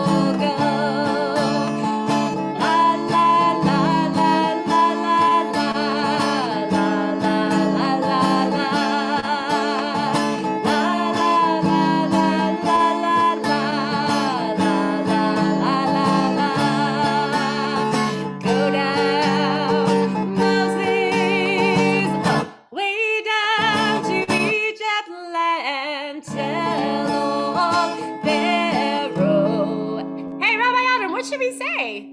all go. La la la la la la la la la la la la. La la la la la la la la la la la. Go down, Moses, way down to Egypt land. Tell old Pharaoh. Hey, Rabbi Adam, what should we say?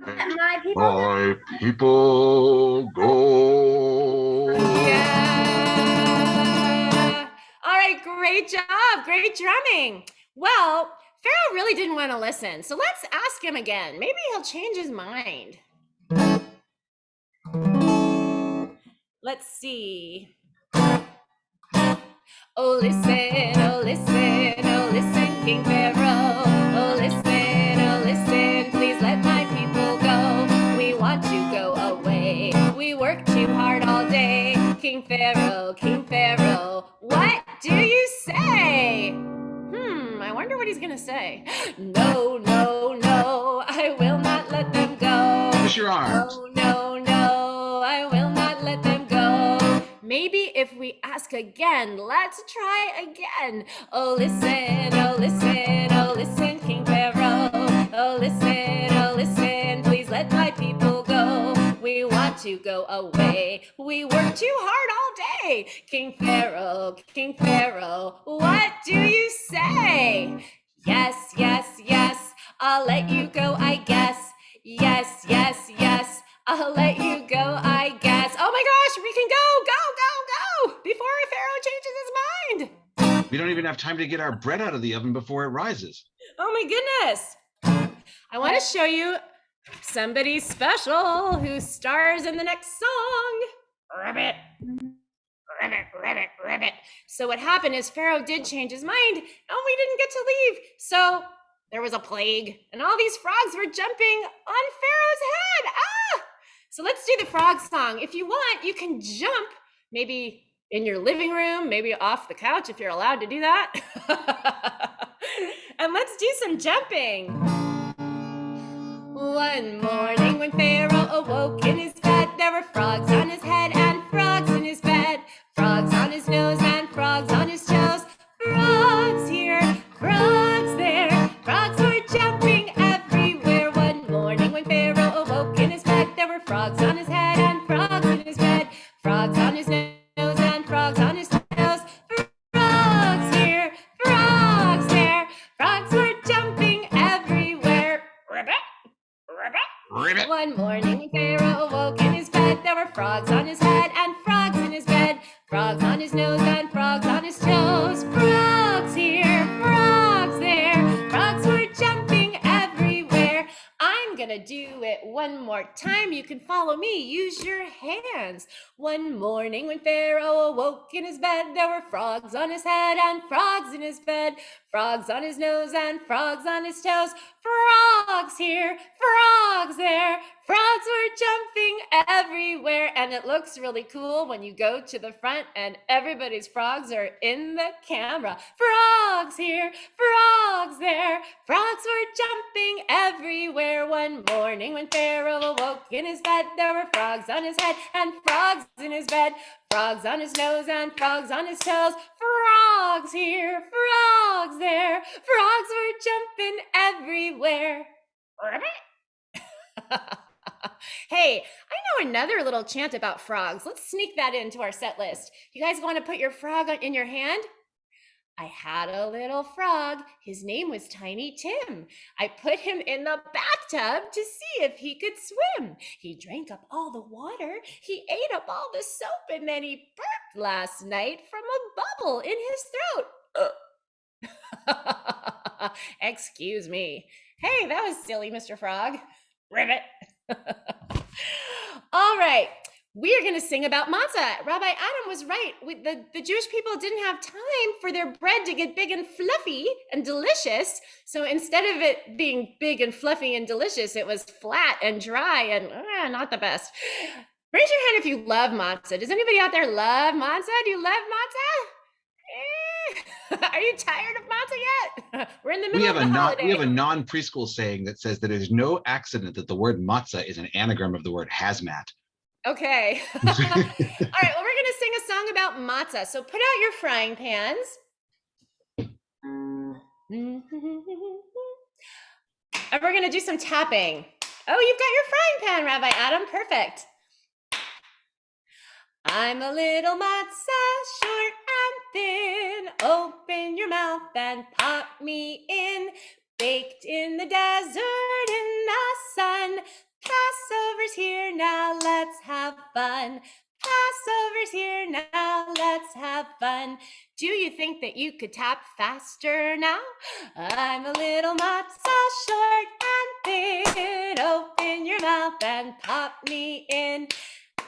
My people. My people go. Yeah. All right, great job. Great drumming. Well, Pharaoh really didn't want to listen, so let's ask him again. Maybe he'll change his mind. Let's see. Oh, listen, oh, listen, oh, listen, King Pharaoh. Oh, listen, please let my people go. We want to go away. We work too hard all day. King Pharaoh, what do you say? I wonder what he's gonna say. No, no, no, I will not let them go. Push your arms. No, no, no, I will not let them go. Maybe if we ask again, let's try again. Oh, listen, King Pharaoh. Oh, listen, please let my people go. We want to go away. We work too hard all day. King Pharaoh, what do you say? Yes, I'll let you go, I guess. Yes, I'll let you go, I guess. Oh my gosh, we can go, before Pharaoh changes his mind. We don't even have time to get our bread out of the oven before it rises. Oh my goodness. I want to show you somebody special who stars in the next song. Ribbit. So what happened is Pharaoh did change his mind and we didn't get to leave. So there was a plague and all these frogs were jumping on Pharaoh's head. So let's do the frog song. If you want, you can jump maybe in your living room, maybe off the couch if you're allowed to do that. And let's do some jumping. One morning when Pharaoh awoke in his bed, there were frogs on his head and frogs in his bed. Frogs on his nose and frogs on his toes. Frogs here, frogs there. Frogs were jumping everywhere. One morning when Pharaoh awoke in his bed, there were frogs on his head and frogs in his bed. Frogs on his nose and frogs on his toes. Frogs here, frogs there. Frogs were jumping everywhere. Ribbit. One morning when Pharaoh awoke in his bed, there were frogs on his head and frogs in his bed. Frogs on his nose and frogs on his toes. Frogs here, frogs there. Frogs were jumping everywhere. I'm gonna do it one more time. You can follow me. Use your hands. One morning when Pharaoh awoke in his bed, there were frogs on his head and frogs in his bed. Frogs on his nose and frogs on his toes. Frogs here, frogs there. Frogs were jumping everywhere. And it looks really cool when you go to the front and everybody's frogs are in the camera. Frogs here, frogs there. Frogs were jumping everywhere. One morning when Pharaoh awoke in his bed, there were frogs on his head and frogs in his bed. Frogs on his nose and frogs on his toes. Frogs here, frogs there. Frogs were jumping everywhere. Hey, I know another little chant about frogs. Let's sneak that into our set list. You guys want to put your frog in your hand? I had a little frog. His name was Tiny Tim. I put him in the bathtub to see if he could swim. He drank up all the water. He ate up all the soap, and then he burped last night from a bubble in his throat. Excuse me. Hey, that was silly, Mr. Frog. Ribbit. All right. We are going to sing about matzah. Rabbi Adam was right. The Jewish people didn't have time for their bread to get big and fluffy and delicious. So instead of it being big and fluffy and delicious, it was flat and dry and not the best. Raise your hand if you love matzah. Does anybody out there love matzah? Do you love matzah? Are you tired of matzah yet? We're in the We middle have of the holiday. we have a non-preschool saying that says that there's no accident that the word matzah is an anagram of the word hazmat. Okay. All right, well, we're going to sing a song about matzah. So put out your frying pans. And we're going to do some tapping. Oh, you've got your frying pan, Rabbi Adam. Perfect. I'm a little matzah, short and thin. Open your mouth and pop me in. Baked in the desert in the sun. Passover's here now, let's have fun. Passover's here now, let's have fun. Do you think that you could tap faster now? I'm a little matzah, short and thin. Open your mouth and pop me in.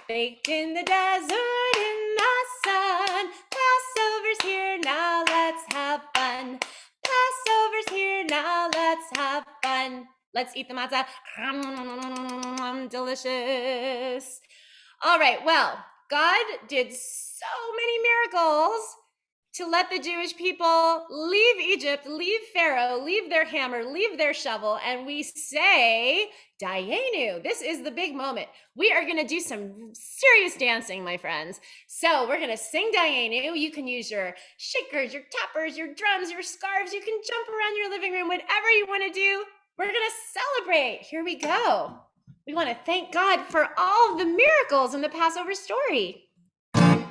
Baked in the desert in the sun. Passover's here now, let's have fun. Passover's here now, let's have fun. Let's eat the matzah. Delicious. All right, well, God did so many miracles to let the Jewish people leave Egypt, leave Pharaoh, leave their hammer, leave their shovel, and we say, Dayenu. This is the big moment. We are going to do some serious dancing, my friends. So we're going to sing Dayenu. You can use your shakers, your tappers, your drums, your scarves. You can jump around your living room, whatever you want to do. We're going to celebrate. Here we go. We want to thank God for all of the miracles in the Passover story. All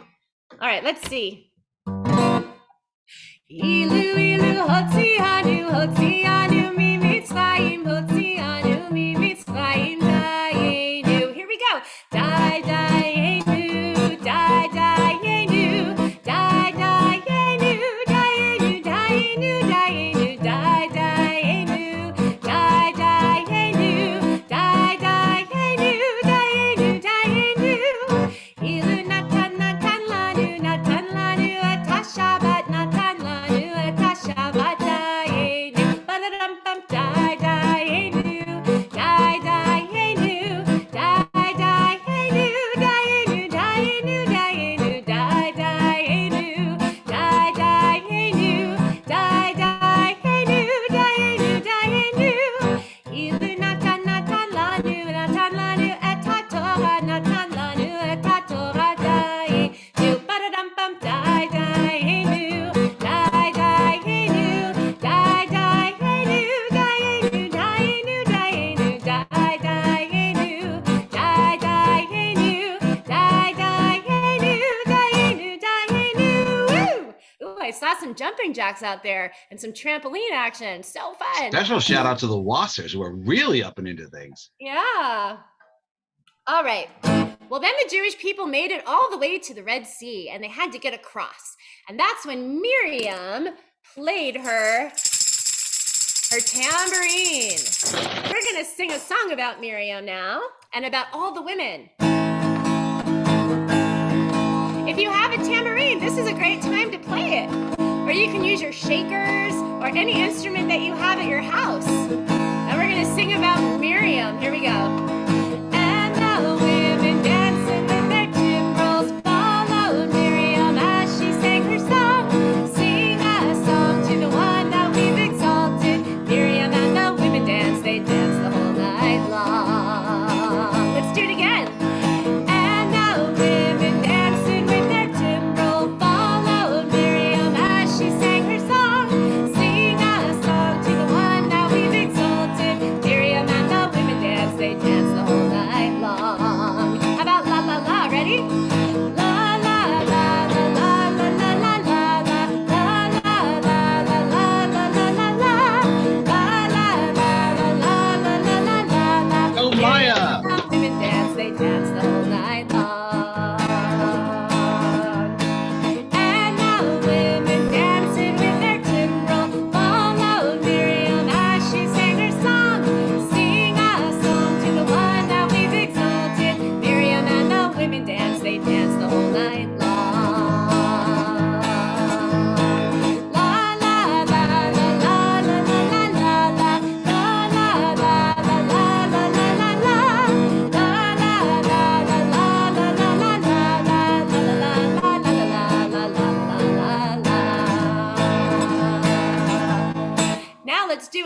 right, let's see. Ilu ilu hotzianu mi mitzrayim hotzianu mi mitzrayim dayenu. Here we go. Dayenu, dayenu, dayenu, dayenu, dayenu, dayenu, dayenu, dayenu, dayenu, dayenu. Ilu natan natan lanu atashabat natan lanu atashabat dayenu. Ba-da-dum bum dayenu, dayenu, dayenu, dayenu, dayenu, dayenu, dayenu, dayenu, dayenu. Ilu natan natan lanu etatorah natan lanu etatorah dayenu. Ba-da-dum bum dayenu, dayenu, dayenu, dayenu, dayenu, dayenu, dayenu. Woo! Ooh, I saw some jumping jacks out there and some trampoline action. So fun. Special shout out to the Wassers who are really up and into things. Yeah. All right. Well, then the Jewish people made it all the way to the Red Sea and they had to get across. And that's when Miriam played her tambourine. We're going to sing a song about Miriam now and about all the women. If you have a tambourine, this is a great time to play it. Or you can use your shakers or any instrument that you have at your house. And we're going to sing about Miriam. Here we go. And the women dancing with their timbrels followed Miriam as she sang her song. Sing a song to the one that we've exalted. Miriam and the women dance, they dance the whole night long. Let's do it again. And the women dancing with their timbrel followed Miriam as she sang her song. Sing a song to the one that we've exalted.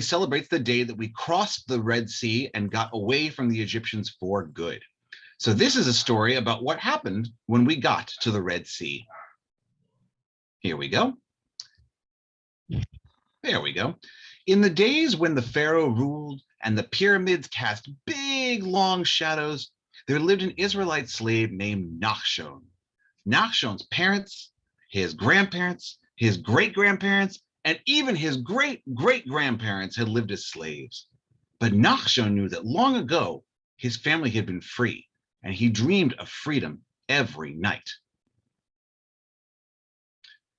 celebrates the day that we crossed the Red Sea and got away from the Egyptians for good. So this is a story about what happened when we got to the Red Sea. Here we go. There we go. In the days when the Pharaoh ruled and the pyramids cast big, long shadows, there lived an Israelite slave named Nachshon. Nachshon's parents, his grandparents, his great-grandparents, and even his great-great-grandparents had lived as slaves. But Nachshon knew that long ago, his family had been free, and he dreamed of freedom every night.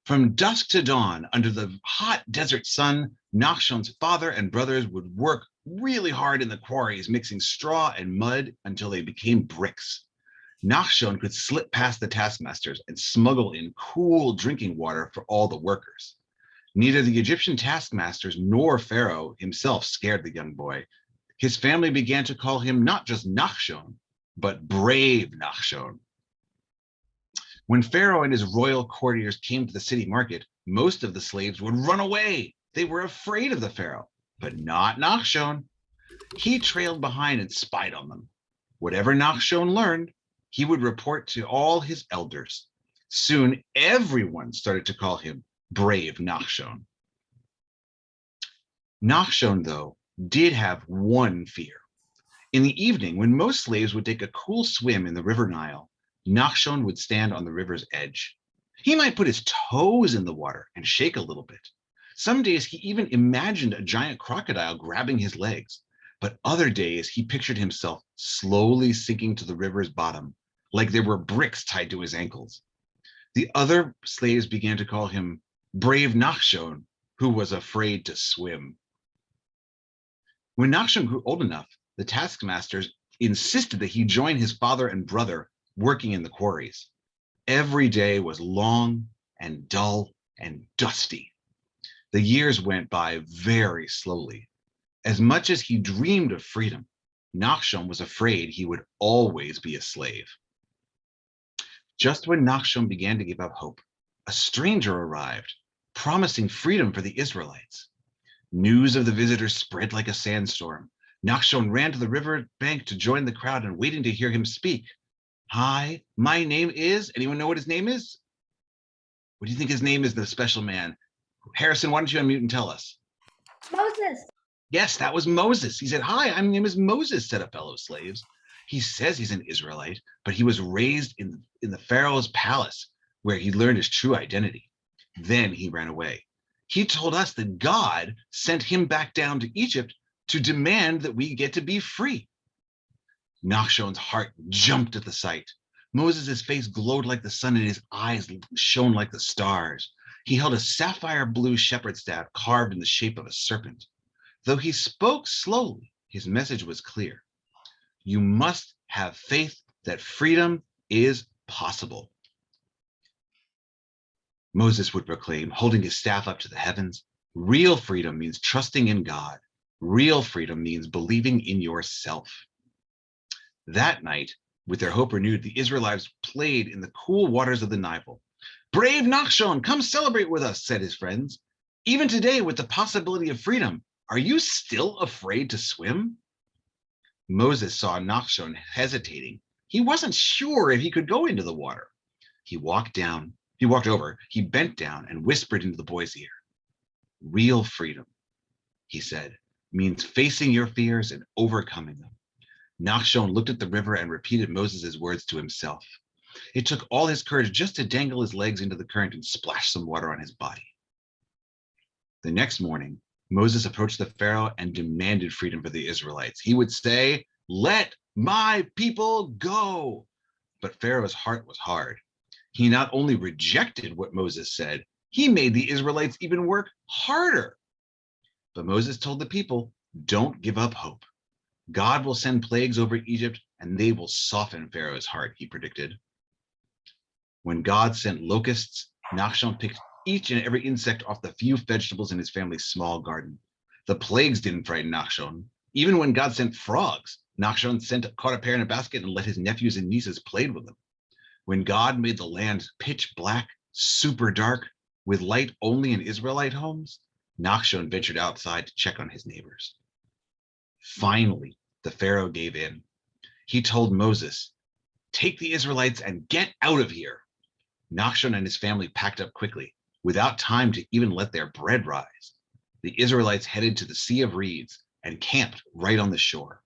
From dusk to dawn, under the hot desert sun, Nachshon's father and brothers would work really hard in the quarries, mixing straw and mud until they became bricks. Nachshon could slip past the taskmasters and smuggle in cool drinking water for all the workers. Neither the Egyptian taskmasters nor Pharaoh himself scared the young boy. His family began to call him not just Nachshon, but brave Nachshon. When Pharaoh and his royal courtiers came to the city market, most of the slaves would run away. They were afraid of the Pharaoh, but not Nachshon. He trailed behind and spied on them. Whatever Nachshon learned, he would report to all his elders. Soon, everyone started to call him brave Nachshon. Nachshon, though, did have one fear. In the evening, when most slaves would take a cool swim in the River Nile, Nachshon would stand on the river's edge. He might put his toes in the water and shake a little bit. Some days he even imagined a giant crocodile grabbing his legs, but other days he pictured himself slowly sinking to the river's bottom, like there were bricks tied to his ankles. The other slaves began to call him brave Nachshon, who was afraid to swim. When Nachshon grew old enough, the taskmasters insisted that he join his father and brother working in the quarries. Every day was long and dull and dusty. The years went by very slowly. As much as he dreamed of freedom, Nachshon was afraid he would always be a slave. Just when Nachshon began to give up hope, a stranger arrived, promising freedom for the Israelites. News of the visitors spread like a sandstorm. Nachshon ran to the river bank to join the crowd and waiting to hear him speak. Hi, my name is, anyone know what his name is? What do you think his name is, the special man? Harrison, why don't you unmute and tell us? Moses. Yes, that was Moses. He said, hi, my name is Moses, said a fellow slaves. He says he's an Israelite, but he was raised in the Pharaoh's palace where he learned his true identity. Then he ran away. He told us that God sent him back down to Egypt to demand that we get to be free. Nachshon's heart jumped at the sight. Moses' face glowed like the sun and his eyes shone like the stars. He held a sapphire blue shepherd's staff carved in the shape of a serpent. Though he spoke slowly, his message was clear. You must have faith that freedom is possible. Moses would proclaim, holding his staff up to the heavens, real freedom means trusting in God. Real freedom means believing in yourself. That night, with their hope renewed, the Israelites played in the cool waters of the Nile. Brave Nachshon, come celebrate with us, said his friends. Even today, with the possibility of freedom, are you still afraid to swim? Moses saw Nachshon hesitating. He wasn't sure if he could go into the water. He walked over, he bent down and whispered into the boy's ear. Real freedom, he said, means facing your fears and overcoming them. Nachshon looked at the river and repeated Moses' words to himself. It took all his courage just to dangle his legs into the current and splash some water on his body. The next morning, Moses approached the Pharaoh and demanded freedom for the Israelites. He would say, let my people go. But Pharaoh's heart was hard. He not only rejected what Moses said, he made the Israelites even work harder. But Moses told the people, don't give up hope. God will send plagues over Egypt and they will soften Pharaoh's heart, he predicted. When God sent locusts, Nachshon picked each and every insect off the few vegetables in his family's small garden. The plagues didn't frighten Nachshon. Even when God sent frogs, Nachshon caught a pair in a basket and let his nephews and nieces play with them. When God made the land pitch black, super dark, with light only in Israelite homes, Nachshon ventured outside to check on his neighbors. Finally, the Pharaoh gave in. He told Moses, "Take the Israelites and get out of here." Nachshon and his family packed up quickly, without time to even let their bread rise. The Israelites headed to the Sea of Reeds and camped right on the shore.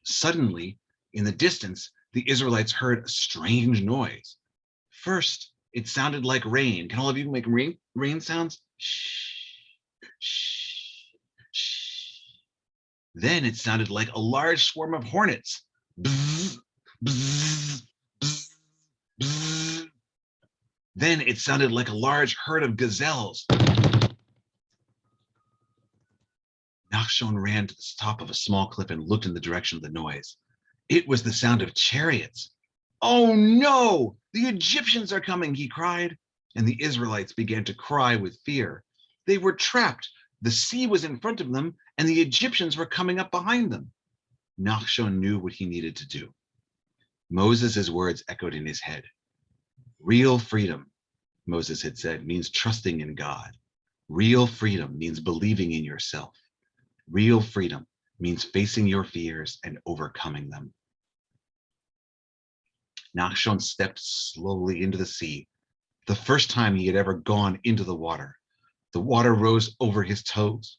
Suddenly, in the distance, the Israelites heard a strange noise. First, it sounded like rain. Can all of you make rain sounds? Shh, shh, shh. Then it sounded like a large swarm of hornets. Bzz, bzz, bzz, bzz. Then it sounded like a large herd of gazelles. Nachshon ran to the top of a small cliff and looked in the direction of the noise. It was the sound of chariots. "Oh no, the Egyptians are coming," he cried. And the Israelites began to cry with fear. They were trapped. The sea was in front of them, and the Egyptians were coming up behind them. Nachshon knew what he needed to do. Moses' words echoed in his head. Real freedom, Moses had said, means trusting in God. Real freedom means believing in yourself. Real freedom means facing your fears and overcoming them. Nachshon stepped slowly into the sea, the first time he had ever gone into the water. The water rose over his toes,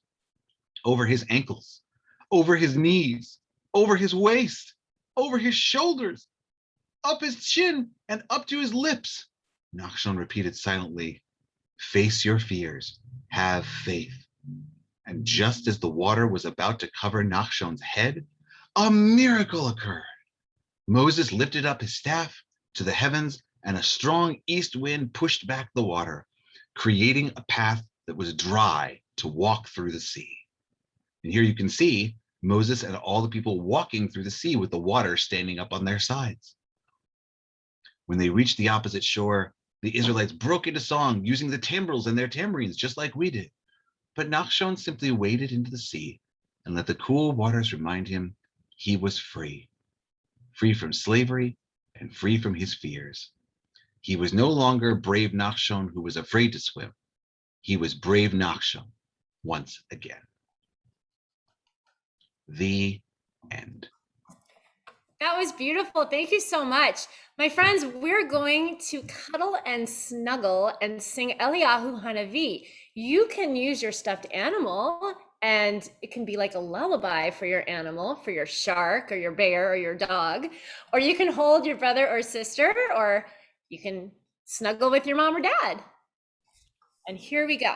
over his ankles, over his knees, over his waist, over his shoulders, up his chin, and up to his lips. Nachshon repeated silently, "Face your fears, have faith." And just as the water was about to cover Nachshon's head, a miracle occurred. Moses lifted up his staff to the heavens, and a strong east wind pushed back the water, creating a path that was dry to walk through the sea. And here you can see Moses and all the people walking through the sea with the water standing up on their sides. When they reached the opposite shore, the Israelites broke into song using the timbrels and their tambourines, just like we did. But Nachshon simply waded into the sea and let the cool waters remind him he was free, free from slavery and free from his fears. He was no longer brave Nachshon who was afraid to swim. He was brave Nachshon once again. The end. That was beautiful. Thank you so much. My friends, we're going to cuddle and snuggle and sing Eliyahu Hanavi. You can use your stuffed animal, and it can be like a lullaby for your animal, for your shark or your bear or your dog. Or you can hold your brother or sister, or you can snuggle with your mom or dad. And here we go.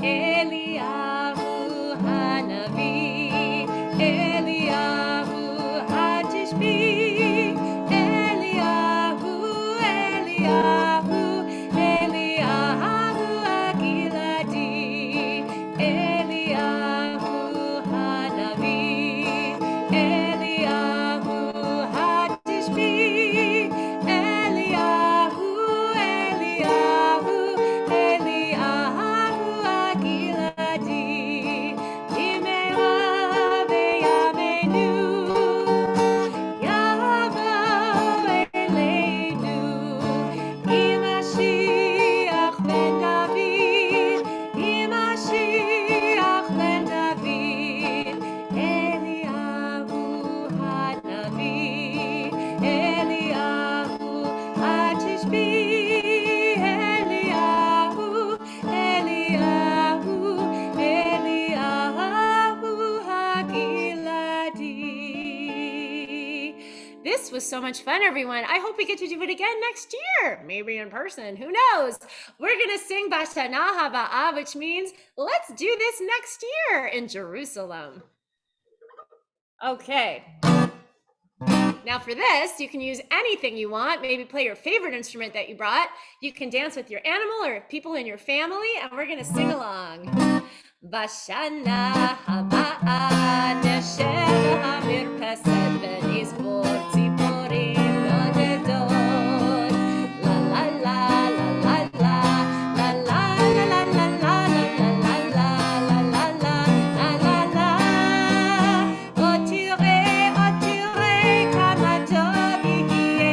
Eliyahu Hanavi, Eliyahu Hatishbi, Eliyahu, Eliyahu, Eliyahu Agiladi, Eliyahu Hanavi, Eliyahu Hatishbi, Eliyahu, Eliyahu, Eliyahu Agiladi, Yimera Beyamenu, Yavo Eleinu, Imashiach ben David, Imashiach ben David, Eliyahu Hanavi, Eliyahu Hatishbi, Eliyahu, Eliyahu, Eliyahu Hagiladi. This was so much fun, everyone. I hope we get to do it again next year, maybe in person, who knows? We're gonna sing Bashana Haba'ah, which means let's do this next year in Jerusalem. Okay. Now for this, you can use anything you want. Maybe play your favorite instrument that you brought. You can dance with your animal or people in your family, and we're gonna sing along. Bashana Haba'ah Nesher HaMirpesed V'nizbor Tziporim Nodedot. La la la la la la la la la la la la la la la la la la. Otirei, otirei, kama tov yihye,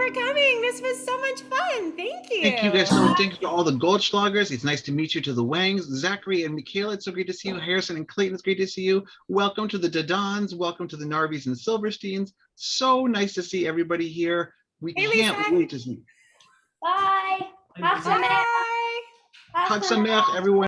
for coming. This was so much fun. Thank you. Thank you guys so much. Thank you to all the Goldschlagers. It's nice to meet you. To the Wangs, Zachary and Michaela, it's so great to see you. Harrison and Clayton, it's great to see you. Welcome to the Dadans. Welcome to the Narvis and Silversteins. So nice to see everybody here. We Hey, can't Lisa. wait to see. Bye. Have some Bye. Hag Sameach, everyone.